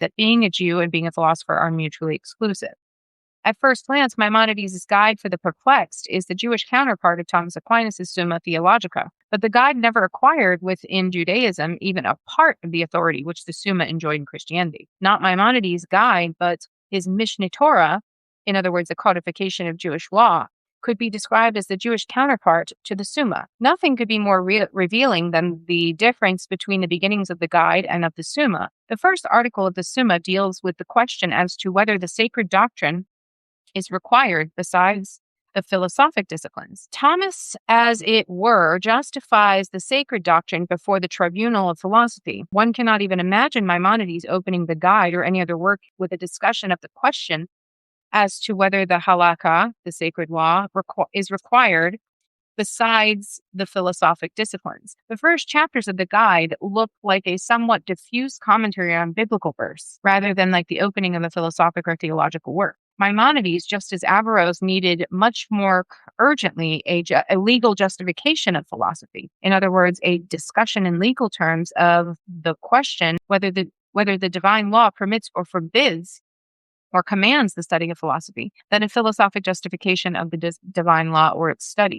that being a Jew and being a philosopher are mutually exclusive. At first glance, Maimonides' Guide for the Perplexed is the Jewish counterpart of Thomas Aquinas' Summa Theologica, but the guide never acquired within Judaism even a part of the authority which the Summa enjoyed in Christianity. Not Maimonides' guide, but his Mishneh Torah, in other words, the codification of Jewish law, could be described as the Jewish counterpart to the Summa. Nothing could be more revealing than the difference between the beginnings of the guide and of the Summa. The first article of the Summa deals with the question as to whether the sacred doctrine is required besides the philosophic disciplines. Thomas, as it were, justifies the sacred doctrine before the tribunal of philosophy. One cannot even imagine Maimonides opening the guide or any other work with a discussion of the question as to whether the halakha, the sacred law, is required besides the philosophic disciplines. The first chapters of the guide look like a somewhat diffuse commentary on biblical verse, rather than like the opening of a philosophic or theological work. Maimonides, just as Averroes, needed much more urgently a legal justification of philosophy. In other words, a discussion in legal terms of the question whether the divine law permits or forbids or commands the study of philosophy than a philosophic justification of the divine law or its study.